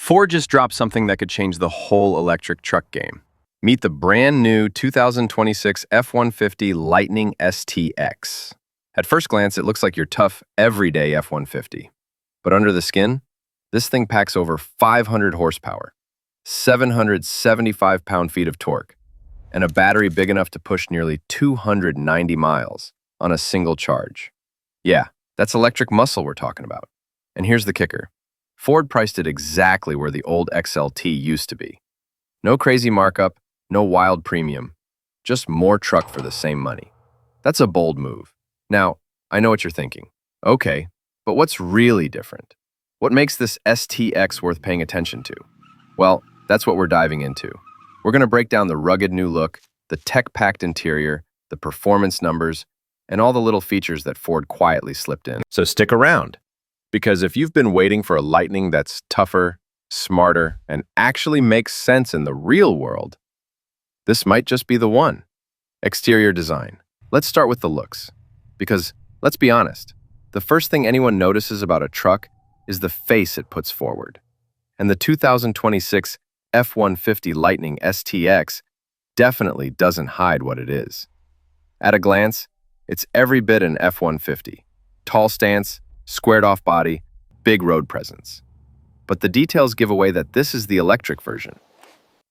Ford just dropped something that could change the whole electric truck game. Meet the brand new 2026 F-150 Lightning STX. At first glance, it looks like your tough, everyday F-150. But under the skin, this thing packs over 500 horsepower, 775 pound-feet of torque, and a battery big enough to push nearly 290 miles on a single charge. Yeah, that's electric muscle we're talking about. And here's the kicker. Ford priced it exactly where the old XLT used to be. No crazy markup, no wild premium, just more truck for the same money. That's a bold move. Now, I know what you're thinking. Okay, but what's really different? What makes this STX worth paying attention to? Well, that's what we're diving into. We're going to break down the rugged new look, the tech-packed interior, the performance numbers, and all the little features that Ford quietly slipped in. So stick around, because if you've been waiting for a Lightning that's tougher, smarter, and actually makes sense in the real world, this might just be the one. Exterior design. Let's start with the looks. Because, let's be honest, the first thing anyone notices about a truck is the face it puts forward. And the 2026 F-150 Lightning STX definitely doesn't hide what it is. At a glance, it's every bit an F-150. Tall stance, squared-off body, big road presence. But the details give away that this is the electric version.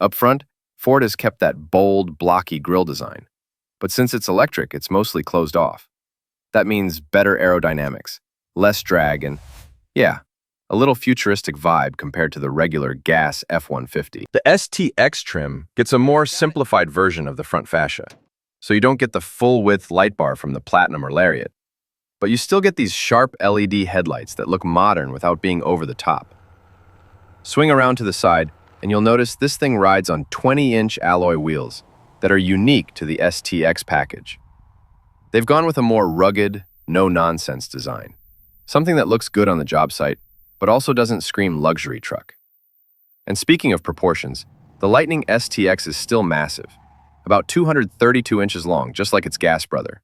Up front, Ford has kept that bold, blocky grille design. But since it's electric, it's mostly closed off. That means better aerodynamics, less drag, and, yeah, a little futuristic vibe compared to the regular gas F-150. The STX trim gets a more simplified version of the front fascia, so you don't get the full-width light bar from the Platinum or Lariat. But you still get these sharp LED headlights that look modern without being over the top. Swing around to the side, and you'll notice this thing rides on 20-inch alloy wheels that are unique to the STX package. They've gone with a more rugged, no-nonsense design, something that looks good on the job site, but also doesn't scream luxury truck. And speaking of proportions, the Lightning STX is still massive, about 232 inches long, just like its gas brother.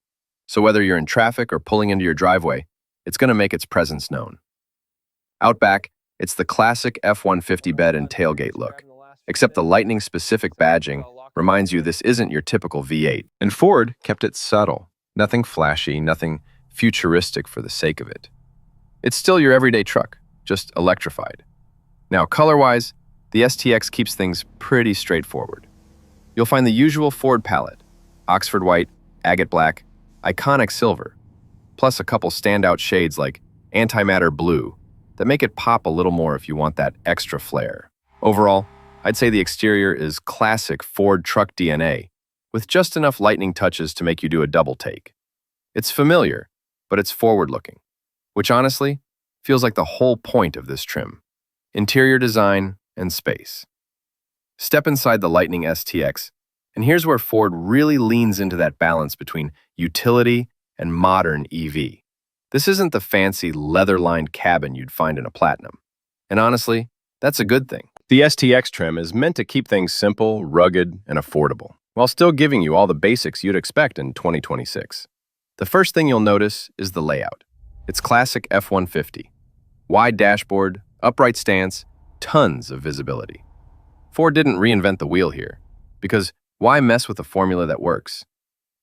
So whether you're in traffic or pulling into your driveway, it's going to make its presence known. Out back, it's the classic F-150 bed and tailgate look, except the Lightning-specific badging reminds you this isn't your typical V8. And Ford kept it subtle. Nothing flashy, nothing futuristic for the sake of it. It's still your everyday truck, just electrified. Now, color-wise, the STX keeps things pretty straightforward. You'll find the usual Ford palette: Oxford white, agate black, iconic silver, plus a couple standout shades like antimatter blue that make it pop a little more if you want that extra flair. Overall, I'd say the exterior is classic Ford truck DNA, with just enough Lightning touches to make you do a double take. It's familiar, but it's forward-looking, which honestly feels like the whole point of this trim: interior design and space. Step inside the Lightning STX, and here's where Ford really leans into that balance between utility and modern EV. This isn't the fancy leather-lined cabin you'd find in a Platinum. And honestly, that's a good thing. The STX trim is meant to keep things simple, rugged, and affordable, while still giving you all the basics you'd expect in 2026. The first thing you'll notice is the layout. It's classic F-150. Wide dashboard, upright stance, tons of visibility. Ford didn't reinvent the wheel here, because why mess with a formula that works?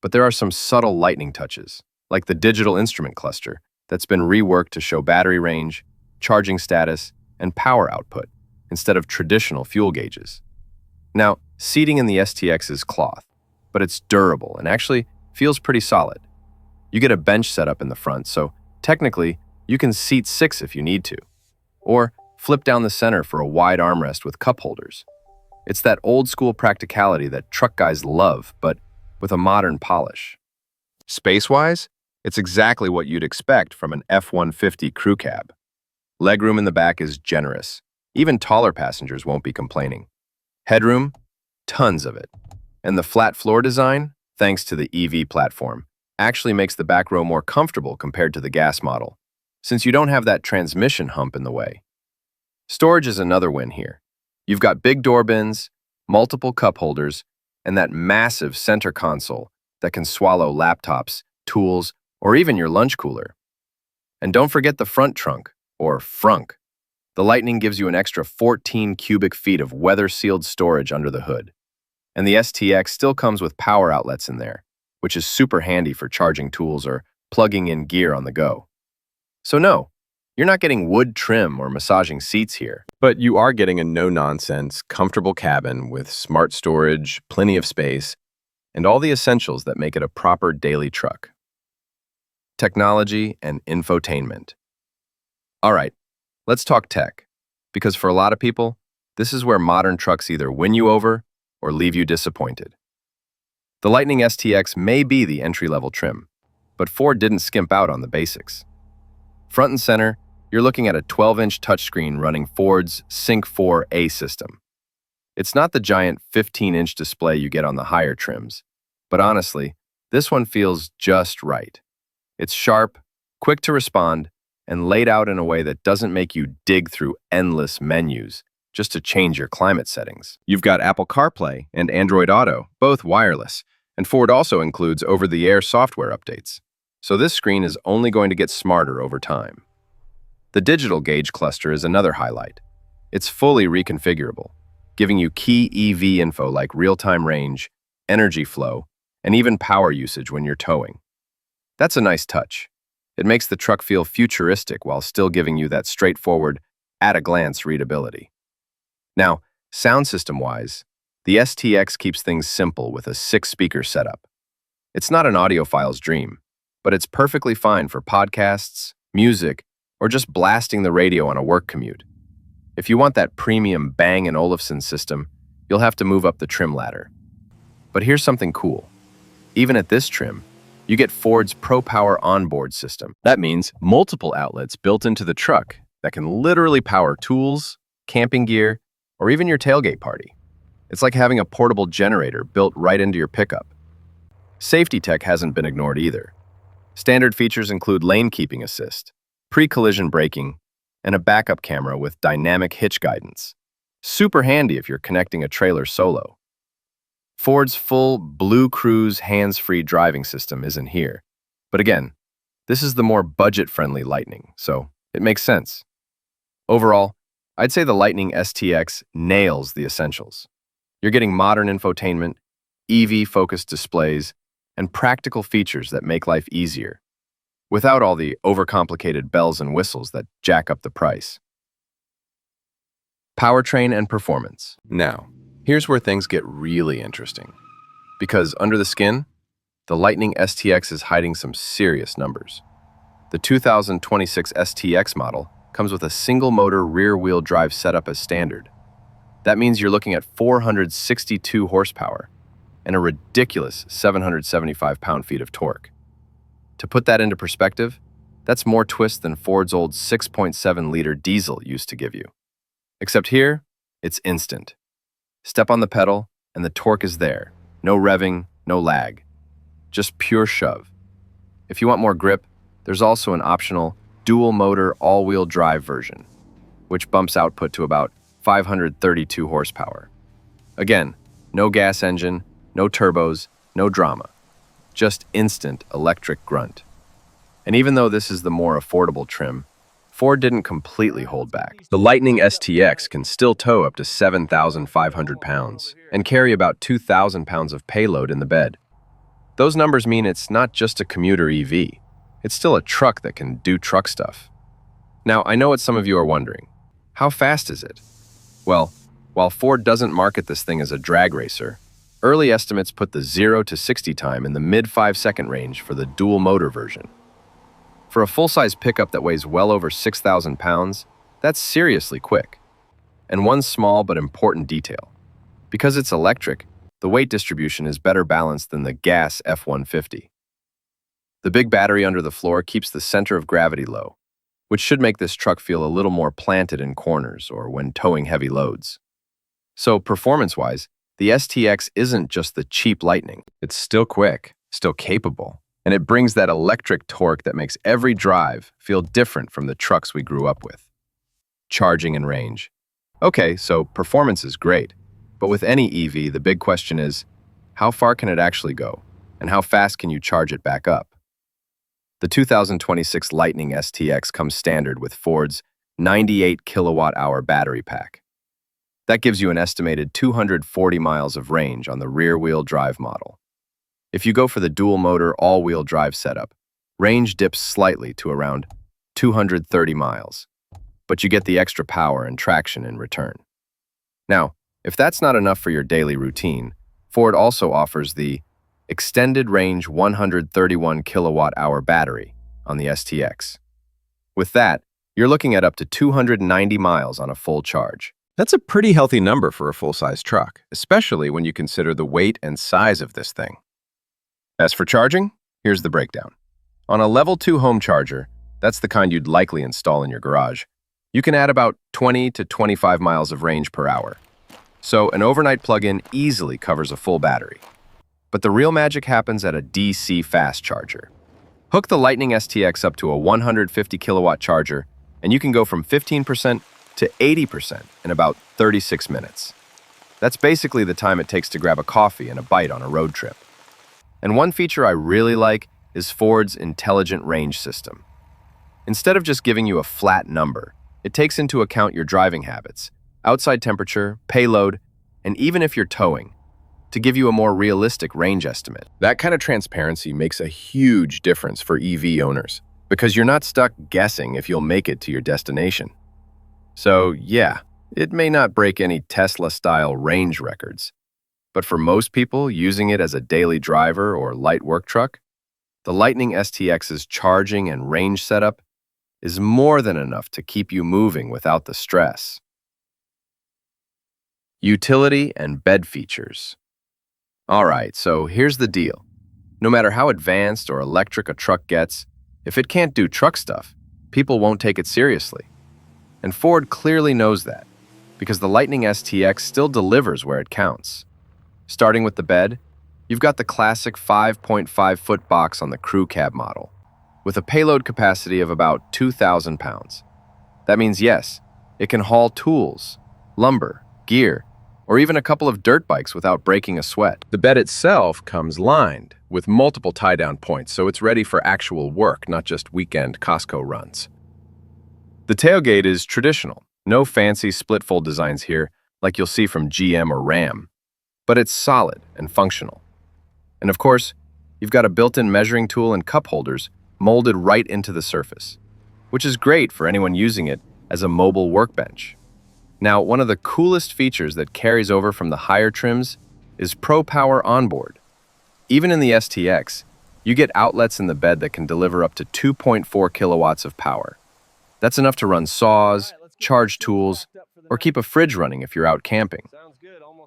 But there are some subtle Lightning touches, like the digital instrument cluster that's been reworked to show battery range, charging status, and power output, instead of traditional fuel gauges. Now, seating in the STX is cloth, but it's durable and actually feels pretty solid. You get a bench setup in the front, so technically, you can seat 6 if you need to, or flip down the center for a wide armrest with cup holders. It's that old-school practicality that truck guys love, but with a modern polish. Space-wise, it's exactly what you'd expect from an F-150 crew cab. Legroom in the back is generous. Even taller passengers won't be complaining. Headroom? Tons of it. And the flat floor design, thanks to the EV platform, actually makes the back row more comfortable compared to the gas model, since you don't have that transmission hump in the way. Storage is another win here. You've got big door bins, multiple cup holders, and that massive center console that can swallow laptops, tools, or even your lunch cooler. And don't forget the front trunk, or frunk. The Lightning gives you an extra 14 cubic feet of weather-sealed storage under the hood. And the STX still comes with power outlets in there, which is super handy for charging tools or plugging in gear on the go. So no, you're not getting wood trim or massaging seats here. But you are getting a no-nonsense, comfortable cabin with smart storage, plenty of space, and all the essentials that make it a proper daily truck. Technology and infotainment. All right, let's talk tech, because for a lot of people, this is where modern trucks either win you over or leave you disappointed. The Lightning STX may be the entry-level trim, but Ford didn't skimp out on the basics. Front and center, you're looking at a 12-inch touchscreen running Ford's Sync 4A system. It's not the giant 15-inch display you get on the higher trims, but honestly, this one feels just right. It's sharp, quick to respond, and laid out in a way that doesn't make you dig through endless menus just to change your climate settings. You've got Apple CarPlay and Android Auto, both wireless, and Ford also includes over-the-air software updates. So this screen is only going to get smarter over time. The digital gauge cluster is another highlight. It's fully reconfigurable, giving you key EV info like real-time range, energy flow, and even power usage when you're towing. That's a nice touch. It makes the truck feel futuristic while still giving you that straightforward, at-a-glance readability. Now, sound system-wise, the STX keeps things simple with a 6-speaker setup. It's not an audiophile's dream, but it's perfectly fine for podcasts, music, or just blasting the radio on a work commute. If you want that premium Bang & Olufsen system, you'll have to move up the trim ladder. But here's something cool. Even at this trim, you get Ford's ProPower onboard system. That means multiple outlets built into the truck that can literally power tools, camping gear, or even your tailgate party. It's like having a portable generator built right into your pickup. Safety tech hasn't been ignored either. Standard features include lane keeping assist, pre-collision braking, and a backup camera with dynamic hitch guidance. Super handy if you're connecting a trailer solo. Ford's full Blue Cruise hands-free driving system isn't here. But again, this is the more budget-friendly Lightning, so it makes sense. Overall, I'd say the Lightning STX nails the essentials. You're getting modern infotainment, EV-focused displays, and practical features that make life easier, without all the overcomplicated bells and whistles that jack up the price. Powertrain and performance. Now, here's where things get really interesting. Because under the skin, the Lightning STX is hiding some serious numbers. The 2026 STX model comes with a single-motor rear-wheel drive setup as standard. That means you're looking at 462 horsepower and a ridiculous 775 pound-feet of torque. To put that into perspective, that's more twist than Ford's old 6.7-liter diesel used to give you. Except here, it's instant. Step on the pedal, and the torque is there. No revving, no lag. Just pure shove. If you want more grip, there's also an optional dual-motor all-wheel drive version, which bumps output to about 532 horsepower. Again, no gas engine, no turbos, no drama. Just instant electric grunt. And even though this is the more affordable trim, Ford didn't completely hold back. The Lightning STX can still tow up to 7,500 pounds and carry about 2,000 pounds of payload in the bed. Those numbers mean it's not just a commuter EV. It's still a truck that can do truck stuff. Now, I know what some of you are wondering. How fast is it? Well, while Ford doesn't market this thing as a drag racer, early estimates put the 0 to 60 time in the mid-5-second range for the dual-motor version. For a full-size pickup that weighs well over 6,000 pounds, that's seriously quick. And one small but important detail. Because it's electric, the weight distribution is better balanced than the gas F-150. The big battery under the floor keeps the center of gravity low, which should make this truck feel a little more planted in corners or when towing heavy loads. So performance-wise, the STX isn't just the cheap Lightning. It's still quick, still capable, and it brings that electric torque that makes every drive feel different from the trucks we grew up with. Charging and range. Okay, so performance is great, but with any EV, the big question is, how far can it actually go, and how fast can you charge it back up? The 2026 Lightning STX comes standard with Ford's 98 kilowatt-hour battery pack. That gives you an estimated 240 miles of range on the rear-wheel drive model. If you go for the dual-motor all-wheel drive setup, range dips slightly to around 230 miles, but you get the extra power and traction in return. Now, if that's not enough for your daily routine, Ford also offers the extended range 131 kilowatt-hour battery on the STX. With that, you're looking at up to 290 miles on a full charge. That's a pretty healthy number for a full-size truck, especially when you consider the weight and size of this thing. As for charging, here's the breakdown. On a level 2 home charger, that's the kind you'd likely install in your garage, you can add about 20 to 25 miles of range per hour. So an overnight plug-in easily covers a full battery. But the real magic happens at a DC fast charger. Hook the Lightning STX up to a 150 kilowatt charger, and you can go from 15% to 80% in about 36 minutes. That's basically the time it takes to grab a coffee and a bite on a road trip. And one feature I really like is Ford's intelligent range system. Instead of just giving you a flat number, it takes into account your driving habits, outside temperature, payload, and even if you're towing, to give you a more realistic range estimate. That kind of transparency makes a huge difference for EV owners, because you're not stuck guessing if you'll make it to your destination. So yeah, it may not break any Tesla-style range records, but for most people using it as a daily driver or light work truck, the Lightning STX's charging and range setup is more than enough to keep you moving without the stress. Utility and bed features. Alright, so here's the deal. No matter how advanced or electric a truck gets, if it can't do truck stuff, people won't take it seriously. And Ford clearly knows that, because the Lightning STX still delivers where it counts. Starting with the bed, you've got the classic 5.5-foot box on the crew cab model, with a payload capacity of about 2,000 pounds. That means yes, it can haul tools, lumber, gear, or even a couple of dirt bikes without breaking a sweat. The bed itself comes lined with multiple tie-down points, so it's ready for actual work, not just weekend Costco runs. The tailgate is traditional. No fancy split-fold designs here like you'll see from GM or Ram, but it's solid and functional. And of course, you've got a built-in measuring tool and cup holders molded right into the surface, which is great for anyone using it as a mobile workbench. Now, one of the coolest features that carries over from the higher trims is Pro Power Onboard. Even in the STX, you get outlets in the bed that can deliver up to 2.4 kilowatts of power. That's enough to run saws, charge tools, or keep a fridge running if you're out camping.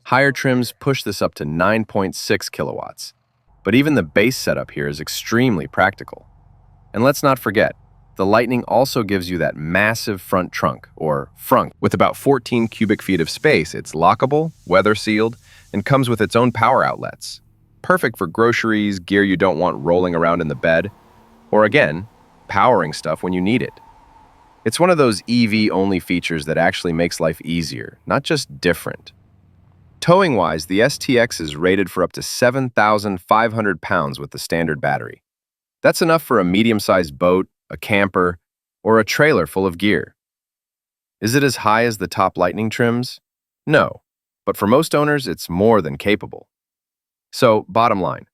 Higher trims push this up to 9.6 kilowatts, but even the base setup here is extremely practical. And let's not forget, the Lightning also gives you that massive front trunk, or frunk. With about 14 cubic feet of space, it's lockable, weather-sealed, and comes with its own power outlets. Perfect for groceries, gear you don't want rolling around in the bed, or again, powering stuff when you need it. It's one of those EV-only features that actually makes life easier, not just different. Towing-wise, the STX is rated for up to 7,500 pounds with the standard battery. That's enough for a medium-sized boat, a camper, or a trailer full of gear. Is it as high as the top Lightning trims? No, but for most owners, it's more than capable. So, bottom line,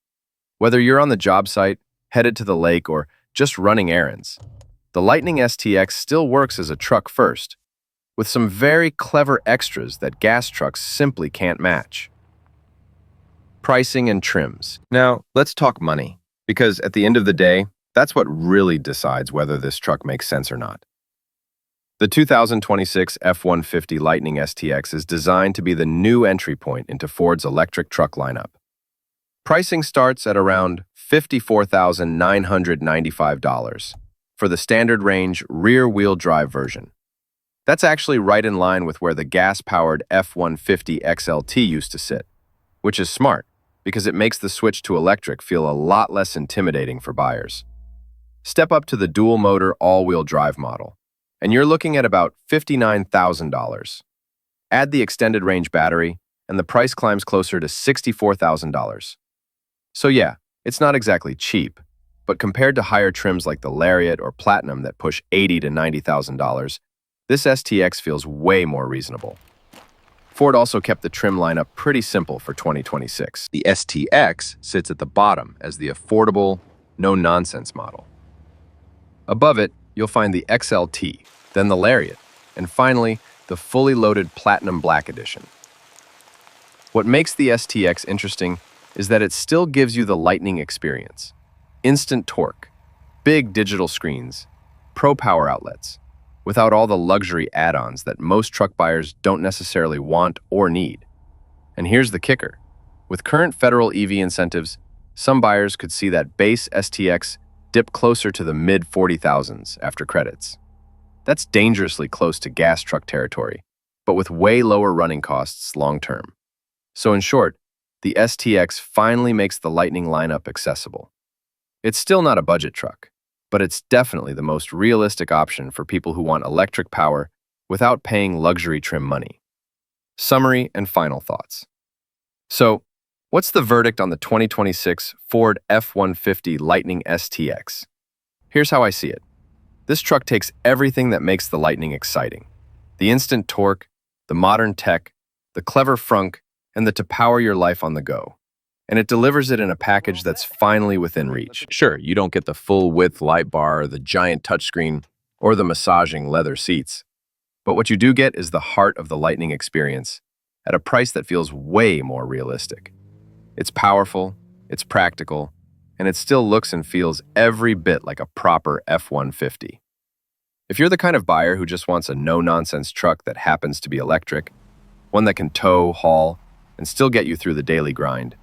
whether you're on the job site, headed to the lake, or just running errands, the Lightning STX still works as a truck first, with some very clever extras that gas trucks simply can't match. Pricing and trims. Now, let's talk money, because at the end of the day, that's what really decides whether this truck makes sense or not. The 2026 F-150 Lightning STX is designed to be the new entry point into Ford's electric truck lineup. Pricing starts at around $54,995 for the standard range rear-wheel drive version. That's actually right in line with where the gas-powered F-150 XLT used to sit, which is smart because it makes the switch to electric feel a lot less intimidating for buyers. Step up to the dual-motor all-wheel drive model, and you're looking at about $59,000. Add the extended range battery, and the price climbs closer to $64,000. So yeah, it's not exactly cheap, but compared to higher trims like the Lariat or Platinum that push $80,000 to $90,000, This STX feels way more reasonable. Ford also kept the trim lineup pretty simple for 2026. The STX sits at the bottom as the affordable, no-nonsense model. Above it, you'll find the XLT, then the Lariat, and finally, the fully loaded Platinum Black Edition. What makes the STX interesting is that it still gives you the Lightning experience. Instant torque, big digital screens, pro power outlets, without all the luxury add-ons that most truck buyers don't necessarily want or need. And here's the kicker. With current federal EV incentives, some buyers could see that base STX dip closer to the mid-40,000s after credits. That's dangerously close to gas truck territory, but with way lower running costs long-term. So in short, the STX finally makes the Lightning lineup accessible. It's still not a budget truck, but it's definitely the most realistic option for people who want electric power without paying luxury trim money. Summary and final thoughts. So, what's the verdict on the 2026 Ford F-150 Lightning STX? Here's how I see it. This truck takes everything that makes the Lightning exciting. The instant torque, the modern tech, the clever frunk, and the to power your life on the go. And it delivers it in a package that's finally within reach. Sure, you don't get the full-width light bar, the giant touchscreen, or the massaging leather seats. But what you do get is the heart of the Lightning experience at a price that feels way more realistic. It's powerful, it's practical, and it still looks and feels every bit like a proper F-150. If you're the kind of buyer who just wants a no-nonsense truck that happens to be electric, one that can tow, haul, and still get you through the daily grind,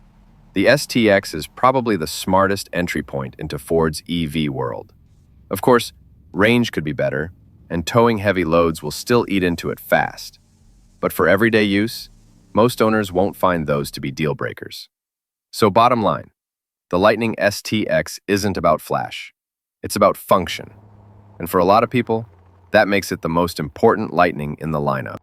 the STX is probably the smartest entry point into Ford's EV world. Of course, range could be better, and towing heavy loads will still eat into it fast. But for everyday use, most owners won't find those to be deal breakers. So bottom line, the Lightning STX isn't about flash. It's about function. And for a lot of people, that makes it the most important Lightning in the lineup.